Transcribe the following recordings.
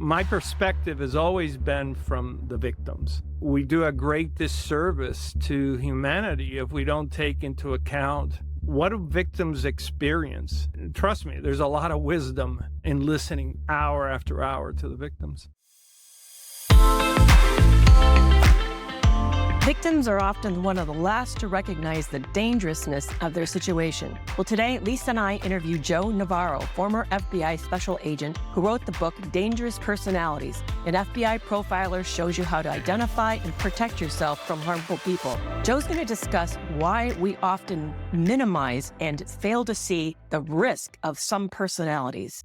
My perspective has always been from the victims. We do a great disservice to humanity if we don't take into account what do victims experience. Trust me, there's a lot of wisdom in listening hour after hour to the victims. Victims are often one of the last to recognize the dangerousness of their situation. Well, today, Lisa and I interview Joe Navarro, former FBI special agent who wrote the book Dangerous Personalities. An FBI profiler shows you how to identify and protect yourself from harmful people. Joe's going to discuss why we often minimize and fail to see the risk of some personalities.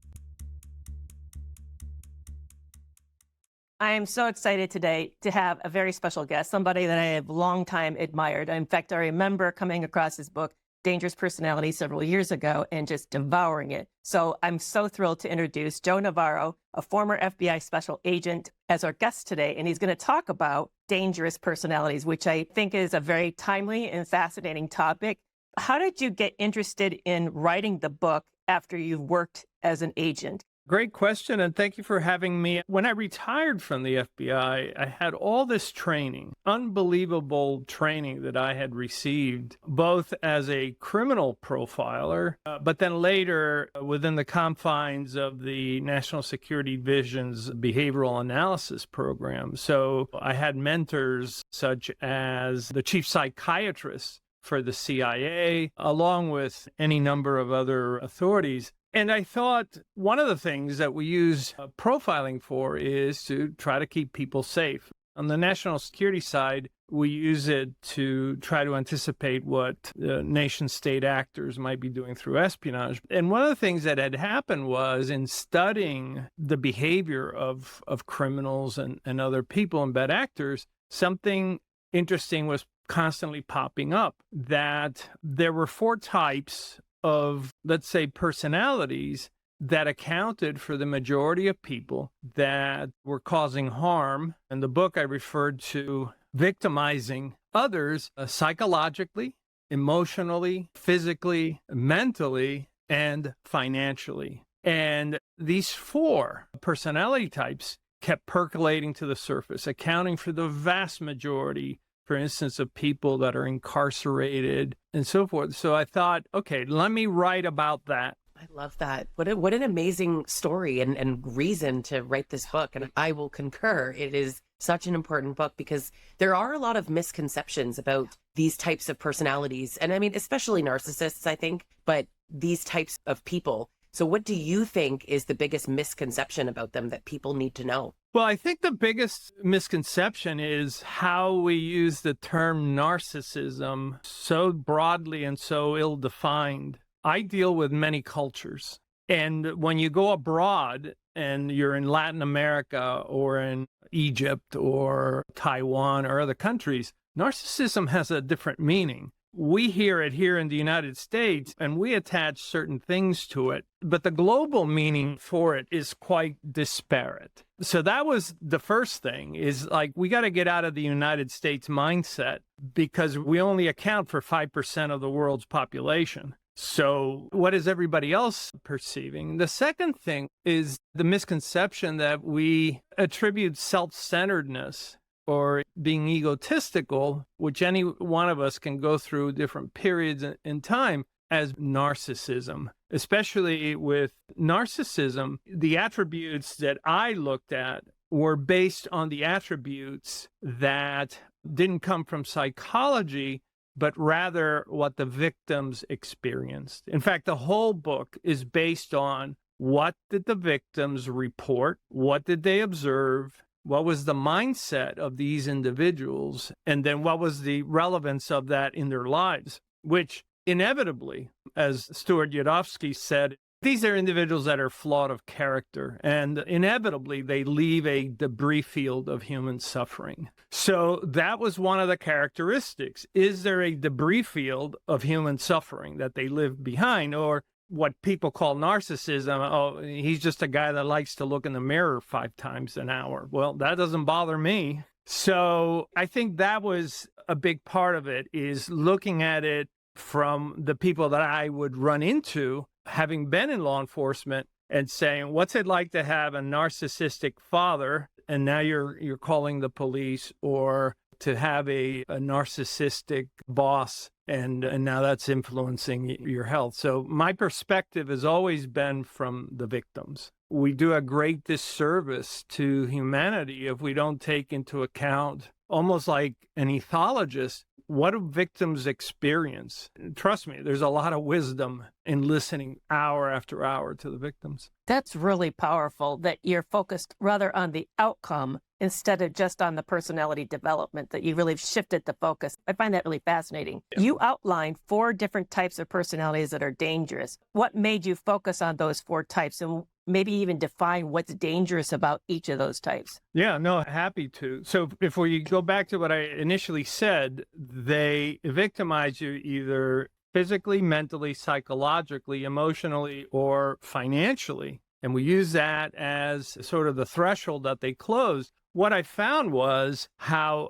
I am so excited today to have a very special guest, somebody that I have long time admired. In fact, I remember coming across his book, Dangerous Personality, several years ago and just devouring it. So I'm so thrilled to introduce Joe Navarro, a former FBI special agent, as our guest today. And he's going to talk about dangerous personalities, which I think is a very timely and fascinating topic. How did you get interested in writing the book after you've worked as an agent? Great question, and thank you for having me. When I retired from the FBI, I had all this training, unbelievable training that I had received, both as a criminal profiler, but then later within the confines of the National Security Division's behavioral analysis program. So I had mentors such as the chief psychiatrist for the CIA, along with any number of other authorities. And I thought one of the things that we use profiling for is to try to keep people safe. On the national security side, we use it to try to anticipate what nation-state actors might be doing through espionage. And one of the things that had happened was in studying the behavior of criminals and other people and bad actors, something interesting was constantly popping up, that there were 4 types of, let's say, personalities that accounted for the majority of people that were causing harm. In the book, I referred to victimizing others psychologically, emotionally, physically, mentally, and financially. And these 4 personality types kept percolating to the surface, accounting for the vast majority, for instance, of people that are incarcerated and so forth. So I thought, okay, let me write about that. I love that. What an amazing story and reason to write this book. And I will concur. It is such an important book because there are a lot of misconceptions about these types of personalities. And I mean, especially narcissists, I think, but these types of people. So what do you think is the biggest misconception about them that people need to know? Well, I think the biggest misconception is how we use the term narcissism so broadly and so ill-defined. I deal with many cultures. And when you go abroad and you're in Latin America or in Egypt or Taiwan or other countries, narcissism has a different meaning. We hear it here in the United States, and we attach certain things to it, but the global meaning for it is quite disparate. So that was the first thing, is like, we got to get out of the United States mindset because we only account for 5% of the world's population. So what is everybody else perceiving? The second thing is the misconception that we attribute self-centeredness or being egotistical, which any one of us can go through different periods in time, as narcissism. Especially with narcissism, the attributes that I looked at were based on the attributes that didn't come from psychology, but rather what the victims experienced. In fact, the whole book is based on what did the victims report, what did they observe, what was the mindset of these individuals, and then what was the relevance of that in their lives, which inevitably, as Stuart Yudofsky said, these are individuals that are flawed of character, and inevitably they leave a debris field of human suffering. So that was one of the characteristics. Is there a debris field of human suffering that they live behind, or what people call narcissism? Oh, he's just a guy that likes to look in the mirror 5 times an hour. Well, that doesn't bother me. So I think that was a big part of it, is looking at it from the people that I would run into, having been in law enforcement, and saying, what's it like to have a narcissistic father? And now you're calling the police, or to have a narcissistic boss, and now that's influencing your health. So my perspective has always been from the victims. We do a great disservice to humanity if we don't take into account, almost like an ethologist, what do victims experience? Trust me, there's a lot of wisdom in listening hour after hour to the victims. That's really powerful that you're focused rather on the outcome instead of just on the personality development, that you really shifted the focus. I find that really fascinating. Yeah. You outlined 4 different types of personalities that are dangerous. What made you focus on those 4 types, and maybe even define what's dangerous about each of those types? Yeah, no, happy to. So if we go back to what I initially said, they victimize you either physically, mentally, psychologically, emotionally, or financially. And we use that as sort of the threshold that they close. What I found was how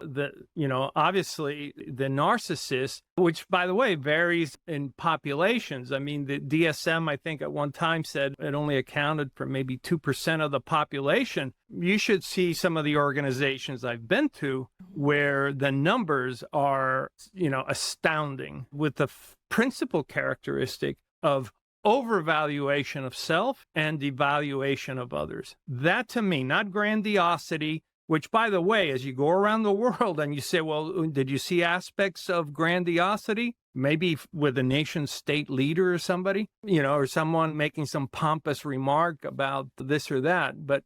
obviously the narcissist, which by the way varies in populations. I mean, the DSM, I think at one time said it only accounted for maybe 2% of the population. You should see some of the organizations I've been to where the numbers are, astounding, with the principal characteristic of overvaluation of self and devaluation of others. That to me, not grandiosity, which by the way, as you go around the world and you say, well, did you see aspects of grandiosity? Maybe with a nation state leader or somebody, or someone making some pompous remark about this or that. But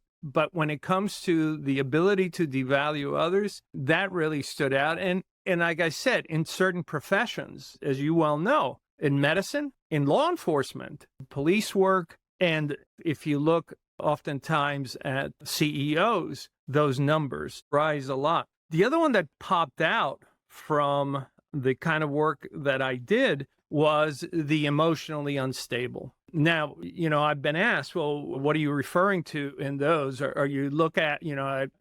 when it comes to the ability to devalue others, that really stood out. And like I said, in certain professions, as you well know, in medicine, in law enforcement, police work, and if you look oftentimes at CEOs, those numbers rise a lot. The other one that popped out from the kind of work that I did was the emotionally unstable. Now, I've been asked, well, what are you referring to in those? Are you look at,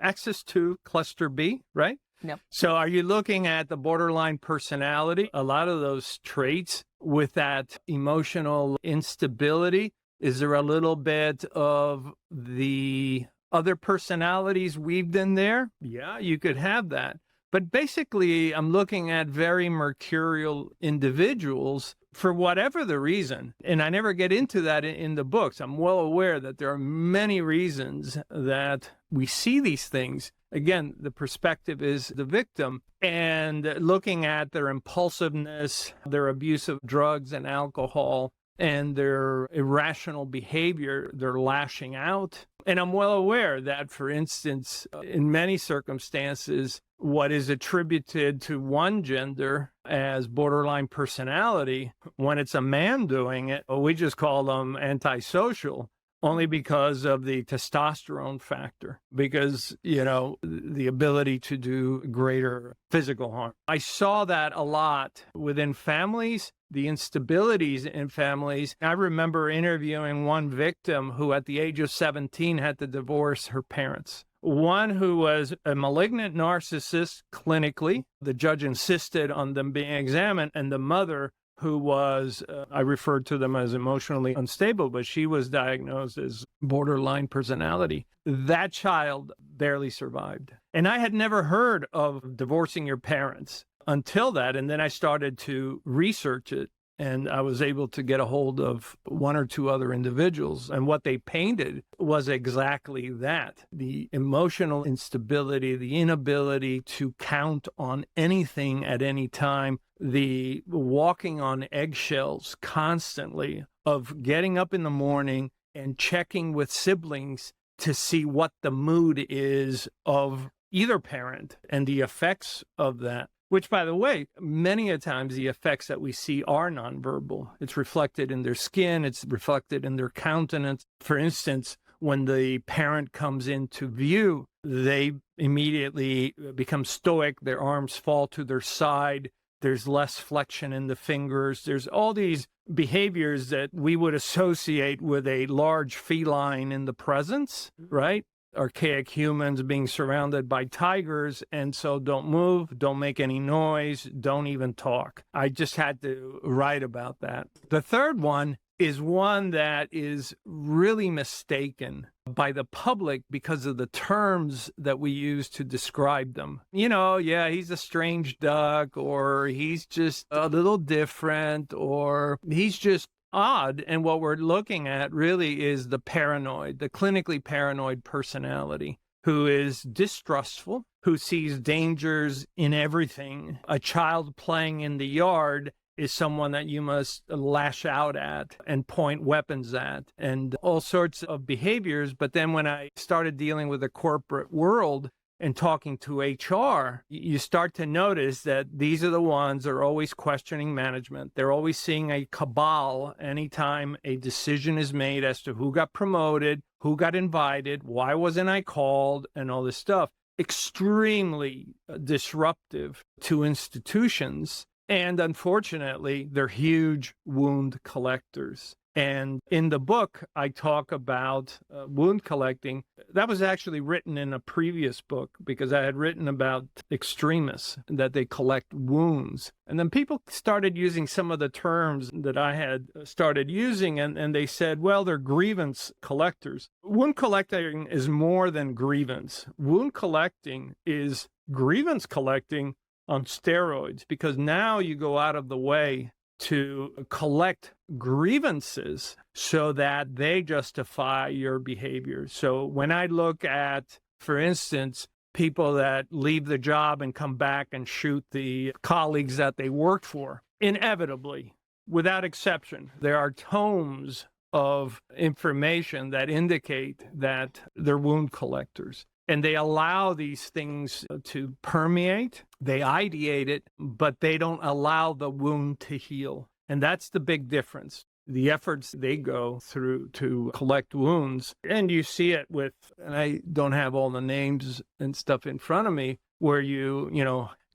access to cluster B, right? Yep. So are you looking at the borderline personality? A lot of those traits with that emotional instability. Is there a little bit of the other personalities weaved in there? Yeah, you could have that. But basically, I'm looking at very mercurial individuals for whatever the reason. And I never get into that in the books. I'm well aware that there are many reasons that we see these things. Again, the perspective is the victim, and looking at their impulsiveness, their abuse of drugs and alcohol, and their irrational behavior, their lashing out. And I'm well aware that, for instance, in many circumstances, what is attributed to one gender as borderline personality, when it's a man doing it, we just call them antisocial, only because of the testosterone factor, because, the ability to do greater physical harm. I saw that a lot within families, the instabilities in families. I remember interviewing one victim who at the age of 17 had to divorce her parents. One who was a malignant narcissist clinically. The judge insisted on them being examined, and the mother, who was, I referred to them as emotionally unstable, but she was diagnosed as borderline personality. That child barely survived. And I had never heard of divorcing your parents until that. And then I started to research it, and I was able to get a hold of 1 or 2 other individuals. And what they painted was exactly that: the emotional instability, the inability to count on anything at any time, the walking on eggshells constantly, of getting up in the morning and checking with siblings to see what the mood is of either parent and the effects of that. Which, by the way, many a times the effects that we see are nonverbal. It's reflected in their skin. It's reflected in their countenance. For instance, when the parent comes into view, they immediately become stoic. Their arms fall to their side. There's less flexion in the fingers. There's all these behaviors that we would associate with a large feline in the presence, right? Archaic humans being surrounded by tigers, and so don't move, don't make any noise, don't even talk. I just had to write about that. The third one is one that is really mistaken by the public because of the terms that we use to describe them. Yeah, he's a strange duck, or he's just a little different, or he's just odd. And what we're looking at really is the clinically paranoid personality, who is distrustful, who sees dangers in everything. A child playing in the yard is someone that you must lash out at and point weapons at, and all sorts of behaviors. But then when I started dealing with the corporate world and talking to HR, you start to notice that these are the ones that are always questioning management. They're always seeing a cabal anytime a decision is made as to who got promoted, who got invited, why wasn't I called, and all this stuff. Extremely disruptive to institutions. And unfortunately, they're huge wound collectors. And in the book, I talk about wound collecting. That was actually written in a previous book because I had written about extremists, that they collect wounds. And then people started using some of the terms that I had started using, and they said, well, they're grievance collectors. Wound collecting is more than grievance. Wound collecting is grievance collecting on steroids, because now you go out of the way to collect grievances so that they justify your behavior. So when I look at, for instance, people that leave the job and come back and shoot the colleagues that they worked for, inevitably, without exception, there are tomes of information that indicate that they're wound collectors. And they allow these things to permeate, they ideate it, but they don't allow the wound to heal. And that's the big difference. The efforts they go through to collect wounds. And you see it with, and I don't have all the names and stuff in front of me, where you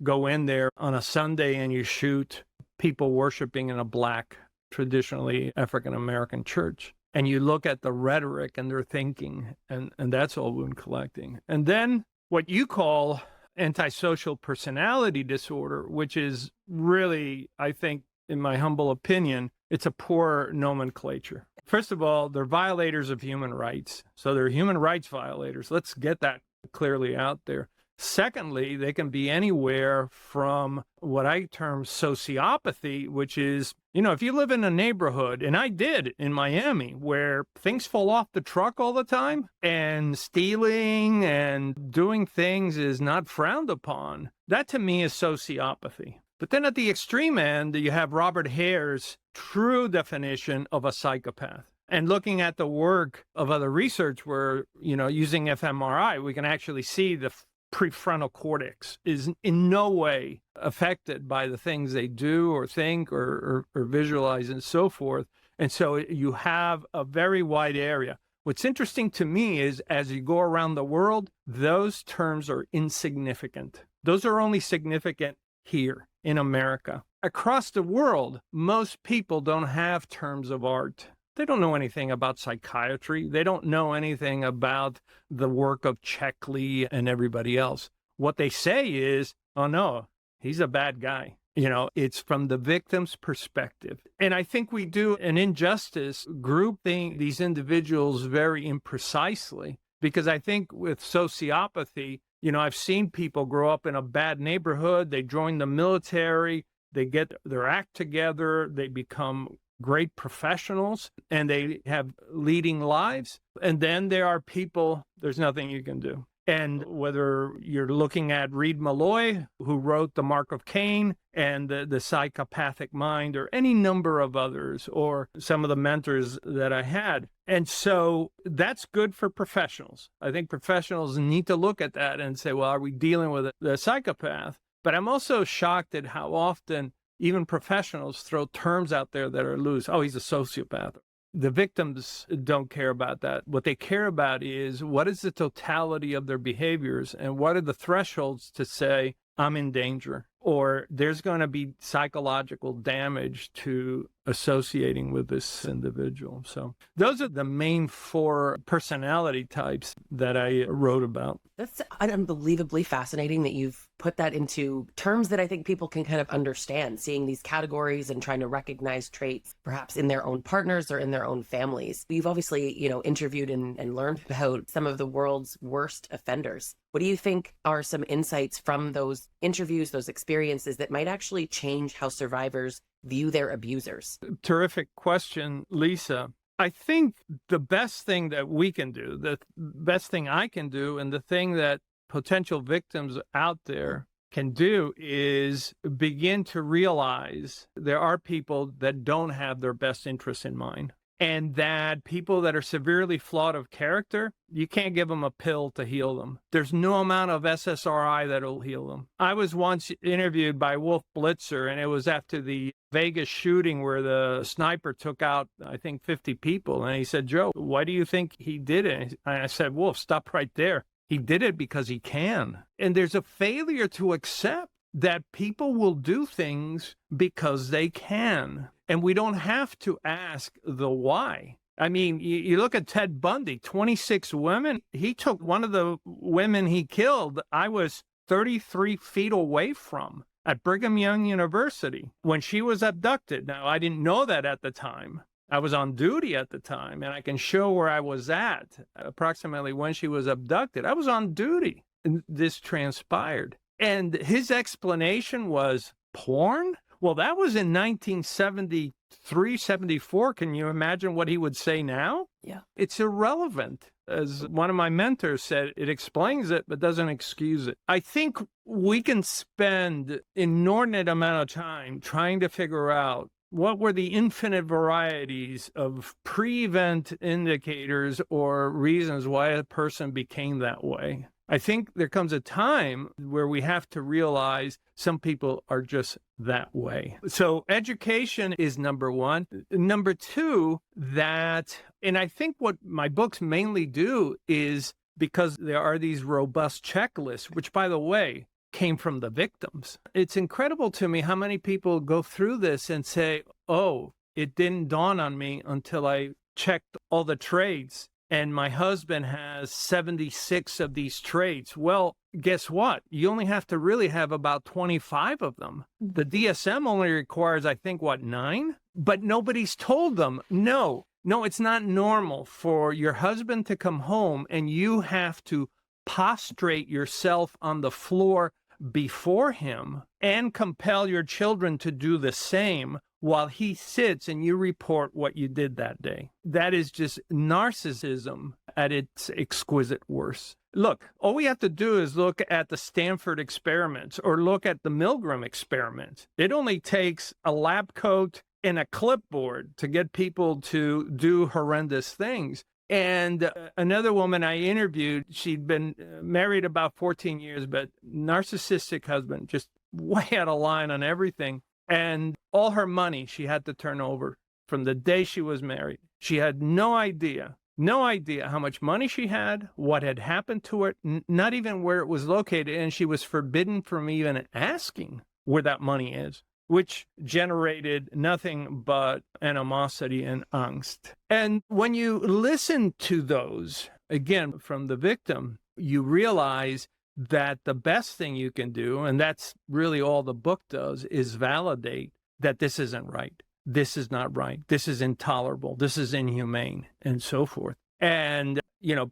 go in there on a Sunday and you shoot people worshiping in a black, traditionally African-American church. And you look at the rhetoric and their thinking, and that's all wound collecting. And then what you call antisocial personality disorder, which is really, I think, in my humble opinion, it's a poor nomenclature. First of all, they're violators of human rights. So they're human rights violators. Let's get that clearly out there. Secondly, they can be anywhere from what I term sociopathy, which is, if you live in a neighborhood, and I did in Miami, where things fall off the truck all the time and stealing and doing things is not frowned upon, that to me is sociopathy. But then at the extreme end, you have Robert Hare's true definition of a psychopath. And looking at the work of other research where, using fMRI, we can actually see the prefrontal cortex is in no way affected by the things they do or think or visualize and so forth. And so you have a very wide area. What's interesting to me is as you go around the world, those terms are insignificant. Those are only significant here in America. Across the world, most people don't have terms of art. They don't know anything about psychiatry. They don't know anything about the work of Checkley and everybody else. What they say is, oh no, he's a bad guy. It's from the victim's perspective. And I think we do an injustice grouping these individuals very imprecisely, because I think with sociopathy, I've seen people grow up in a bad neighborhood. They join the military, they get their act together, they become great professionals, and they have leading lives. And then there are people, there's nothing you can do. And whether you're looking at Reed Malloy, who wrote The Mark of Cain and the Psychopathic Mind, or any number of others, or some of the mentors that I had. And so that's good for professionals. I think professionals need to look at that and say, well, are we dealing with the psychopath? But I'm also shocked at how often even professionals throw terms out there that are loose. Oh, he's a sociopath. The victims don't care about that. What they care about is what is the totality of their behaviors and what are the thresholds to say, I'm in danger, or there's going to be psychological damage to associating with this individual. So those are the main 4 personality types that I wrote about. That's unbelievably fascinating that you've put that into terms that I think people can kind of understand, seeing these categories and trying to recognize traits, perhaps in their own partners or in their own families. You've obviously, interviewed and learned about some of the world's worst offenders. What do you think are some insights from those interviews, those experiences that might actually change how survivors view their abusers? Terrific question, Lisa. I think the best thing that we can do, the best thing I can do, and the thing that potential victims out there can do is begin to realize there are people that don't have their best interests in mind. And that people that are severely flawed of character, you can't give them a pill to heal them. There's no amount of SSRI that'll heal them. I was once interviewed by Wolf Blitzer, and it was after the Vegas shooting where the sniper took out, I think, 50 people. And he said, "Joe, why do you think he did it?" And I said, "Wolf, stop right there. He did it because he can." And there's a failure to accept that people will do things because they can. And we don't have to ask the why. I mean, you look at Ted Bundy, 26 women. He took one of the women he killed, I was 33 feet away from at Brigham Young University when she was abducted. Now, I didn't know that at the time. I was on duty at the time, and I can show where I was at approximately when she was abducted. I was on duty, and this transpired. And his explanation was porn? Well, that was in 1973, 74. Can you imagine what he would say now? Yeah. It's irrelevant. As one of my mentors said, it explains it, but doesn't excuse it. I think we can spend inordinate amount of time trying to figure out what were the infinite varieties of pre-event indicators or reasons why a person became that way. I think there comes a time where we have to realize some people are just that way. So education is number 1. Number 2, and I think what my books mainly do is because there are these robust checklists, which, by the way, came from the victims. It's incredible to me how many people go through this and say, "Oh, it didn't dawn on me until I checked all the traits. And my husband has 76 of these traits." Well, guess what? You only have to really have about 25 of them. The DSM only requires, I think, 9? But nobody's told them, no, it's not normal for your husband to come home and you have to prostrate yourself on the floor before him and compel your children to do the same while he sits and you report what you did that day. That is just narcissism at its exquisite worst. Look, all we have to do is look at the Stanford experiments or look at the Milgram experiment. It only takes a lab coat and a clipboard to get people to do horrendous things. And another woman I interviewed, she'd been married about 14 years, but narcissistic husband, just way out of line on everything. And all her money she had to turn over from the day she was married. She had no idea how much money she had, what had happened to it, not even where it was located. And she was forbidden from even asking where that money is, which generated nothing but animosity and angst. And when you listen to those, again, from the victim, you realize that the best thing you can do, and that's really all the book does, is validate that this isn't right. This is not right. This is intolerable. This is inhumane, and so forth. And,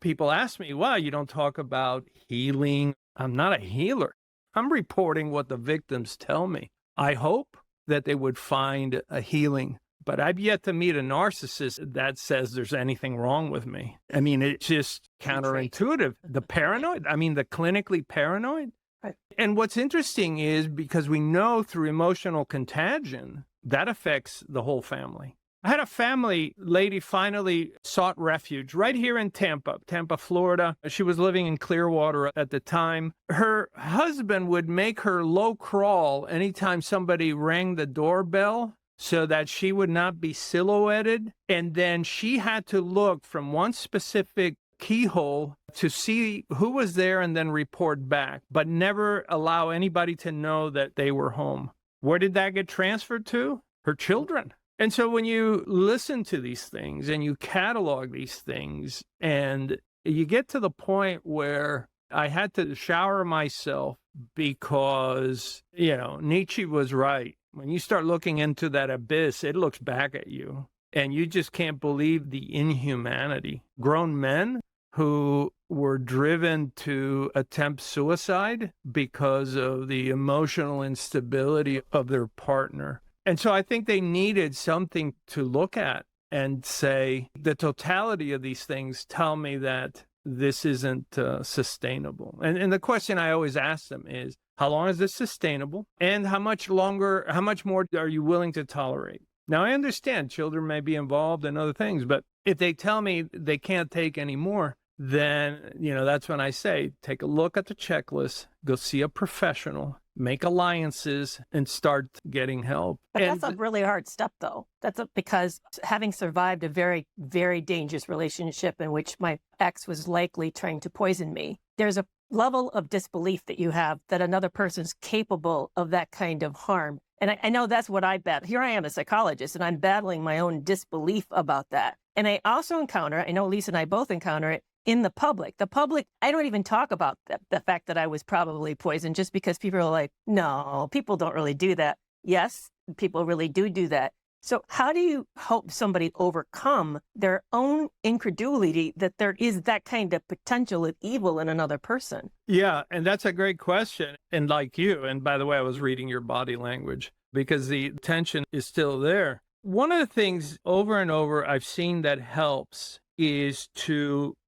people ask me, well, you don't talk about healing. I'm not a healer. I'm reporting what the victims tell me. I hope that they would find a healing, but I've yet to meet a narcissist that says there's anything wrong with me. I mean, it's just counterintuitive. The paranoid, the clinically paranoid. Right. And what's interesting is because we know through emotional contagion, that affects the whole family. I had a family lady finally sought refuge right here in Tampa, Florida. She was living in Clearwater at the time. Her husband would make her low crawl anytime somebody rang the doorbell so that she would not be silhouetted. And then she had to look from one specific keyhole to see who was there and then report back, but never allow anybody to know that they were home. Where did that get transferred to? Her children. And so when you listen to these things and you catalog these things, and you get to the point where I had to shower myself because, Nietzsche was right. When you start looking into that abyss, it looks back at you, and you just can't believe the inhumanity. Grown men who were driven to attempt suicide because of the emotional instability of their partner. And so I think they needed something to look at and say, the totality of these things tell me that this isn't sustainable. And the question I always ask them is, how long is this sustainable? And how much more are you willing to tolerate? Now, I understand children may be involved in other things, but if they tell me they can't take any more, then, that's when I say, take a look at the checklist, go see a professional, make alliances, and start getting help. But that's a really hard step, though. Because having survived a very, very dangerous relationship in which my ex was likely trying to poison me, there's a level of disbelief that you have that another person's capable of that kind of harm. And I know that's what I battle. Here I am, a psychologist, and I'm battling my own disbelief about that. And I also I know Lisa and I both encounter it in the public. The public, I don't even talk about the fact that I was probably poisoned, just because people are like, no, people don't really do that. Yes, people really do that. So how do you help somebody overcome their own incredulity that there is that kind of potential of evil in another person? Yeah, and that's a great question. And like you, and by the way, I was reading your body language because the tension is still there. One of the things over and over I've seen that helps is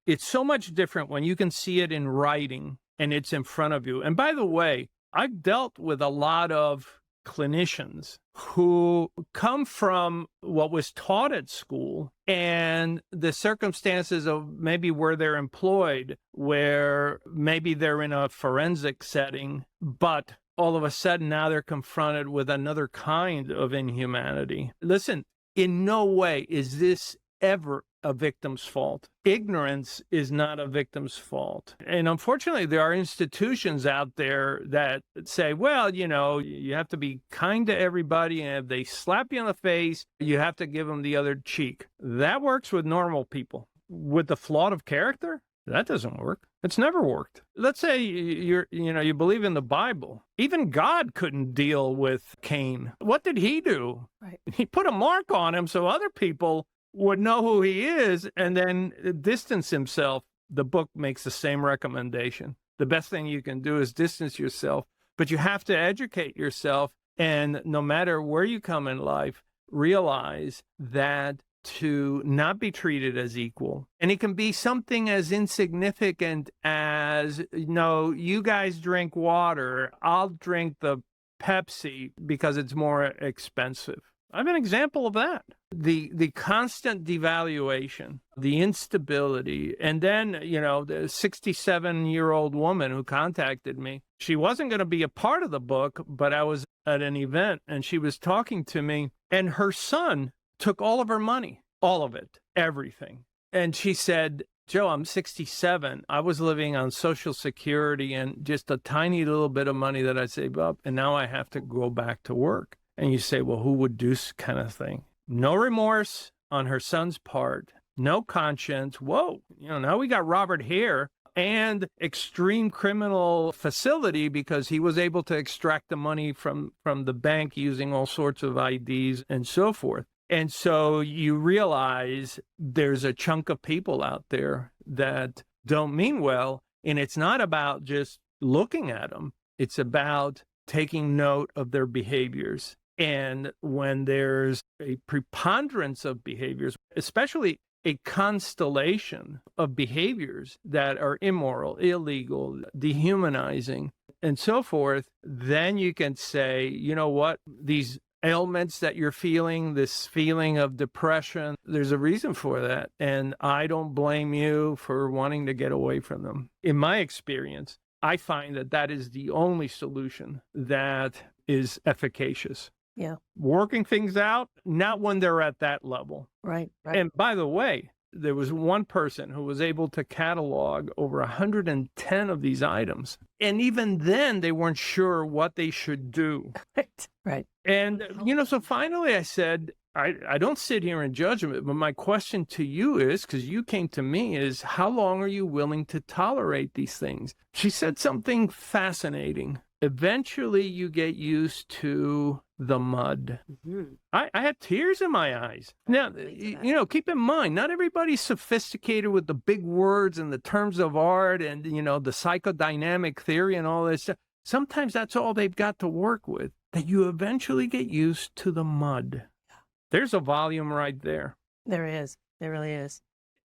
it's so much different when you can see it in writing and it's in front of you. And by the way, I've dealt with a lot of clinicians who come from what was taught at school and the circumstances of maybe where they're employed, where maybe they're in a forensic setting, but all of a sudden now they're confronted with another kind of inhumanity. Listen, in no way is this ever a victim's fault. Ignorance is not a victim's fault. And unfortunately, there are institutions out there that say, well, you have to be kind to everybody, and if they slap you in the face, you have to give them the other cheek. That works with normal people. With the flawed of character, that doesn't work. It's never worked. Let's say you believe in the Bible. Even God couldn't deal with Cain. What did he do? Right. He put a mark on him so other people would know who he is and then distance himself. The book makes the same recommendation. The best thing you can do is distance yourself, but you have to educate yourself. And no matter where you come in life, realize that to not be treated as equal. And it can be something as insignificant as, you guys drink water, I'll drink the Pepsi because it's more expensive. I have an example of that. The constant devaluation, the instability, and then, the 67-year-old woman who contacted me, she wasn't going to be a part of the book, but I was at an event and she was talking to me, and her son took all of her money, all of it, everything. And she said, Joe, I'm 67. I was living on Social Security and just a tiny little bit of money that I saved up, and now I have to go back to work. And you say, well, who would do this kind of thing? No remorse on her son's part, no conscience. Whoa, now we got Robert here, and extreme criminal facility because he was able to extract the money from the bank using all sorts of IDs and so forth. And so you realize there's a chunk of people out there that don't mean well. And it's not about just looking at them. It's about taking note of their behaviors. And when there's a preponderance of behaviors, especially a constellation of behaviors that are immoral, illegal, dehumanizing, and so forth, then you can say, you know what, these ailments that you're feeling, this feeling of depression, there's a reason for that. And I don't blame you for wanting to get away from them. In my experience, I find that is the only solution that is efficacious. Yeah. Working things out, not when they're at that level. Right. And by the way, there was one person who was able to catalog over 110 of these items. And even then, they weren't sure what they should do. Right. And, so finally I said, I don't sit here in judgment, but my question to you is, because you came to me, is how long are you willing to tolerate these things? She said something fascinating. Eventually, you get used to the mud. Mm-hmm. I had tears in my eyes. Now, keep in mind, not everybody's sophisticated with the big words and the terms of art and, the psychodynamic theory and all this stuff. Sometimes that's all they've got to work with, that you eventually get used to the mud. There's a volume right there. There is. There really is.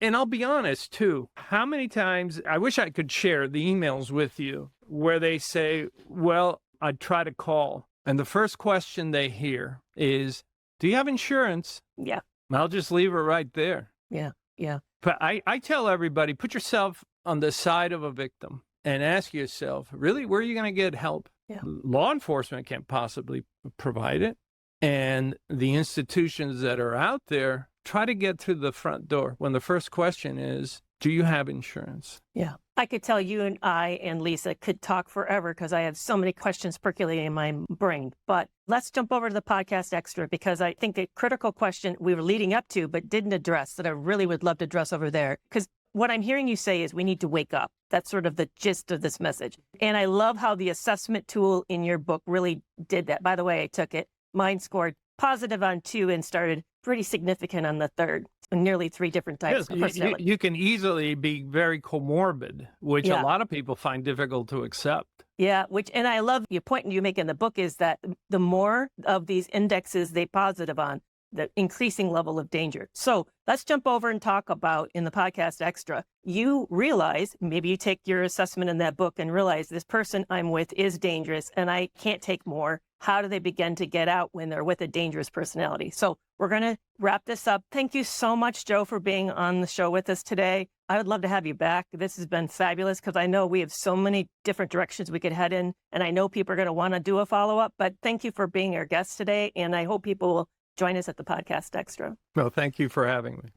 And I'll be honest, too. How many times, I wish I could share the emails with you, where they say, well, I'd try to call. And the first question they hear is, do you have insurance? Yeah. I'll just leave it right there. Yeah. Yeah. But I tell everybody, put yourself on the side of a victim and ask yourself, really, where are you going to get help? Yeah. Law enforcement can't possibly provide it. And the institutions that are out there try to get through the front door when the first question is, do you have insurance? Yeah. I could tell you and I and Lisa could talk forever because I have so many questions percolating in my brain. But let's jump over to the podcast extra, because I think a critical question we were leading up to but didn't address that I really would love to address over there. Because what I'm hearing you say is we need to wake up. That's sort of the gist of this message. And I love how the assessment tool in your book really did that. By the way, I took it. Mine scored positive on 2 and started pretty significant on the 3rd. Nearly 3 different types of personality. You can easily be very comorbid, which a lot of people find difficult to accept. Yeah, and I love your point you make in the book is that the more of these indexes they positive on, the increasing level of danger. So let's jump over and talk about in the podcast extra. You realize, maybe you take your assessment in that book and realize this person I'm with is dangerous and I can't take more. How do they begin to get out when they're with a dangerous personality? So we're going to wrap this up. Thank you so much, Joe, for being on the show with us today. I would love to have you back. This has been fabulous because I know we have so many different directions we could head in, and I know people are going to want to do a follow-up, but thank you for being our guest today, and I hope people will join us at the podcast extra. Well, thank you for having me.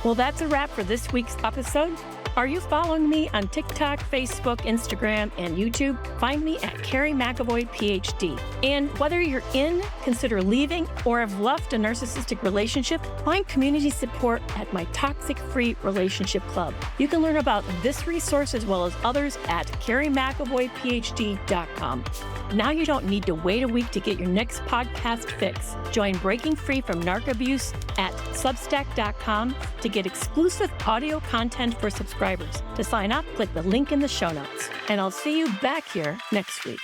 Well, that's a wrap for this week's episode. Are you following me on TikTok, Facebook, Instagram, and YouTube? Find me at Kerry McAvoy, Ph.D. And whether you're in, consider leaving, or have left a narcissistic relationship, find community support at my Toxic Free Relationship Club. You can learn about this resource as well as others at KerryMcAvoyPhD.com. Now you don't need to wait a week to get your next podcast fix. Join Breaking Free from Narc Abuse at Substack.com to get exclusive audio content for subscribers. To sign up, click the link in the show notes. And I'll see you back here next week.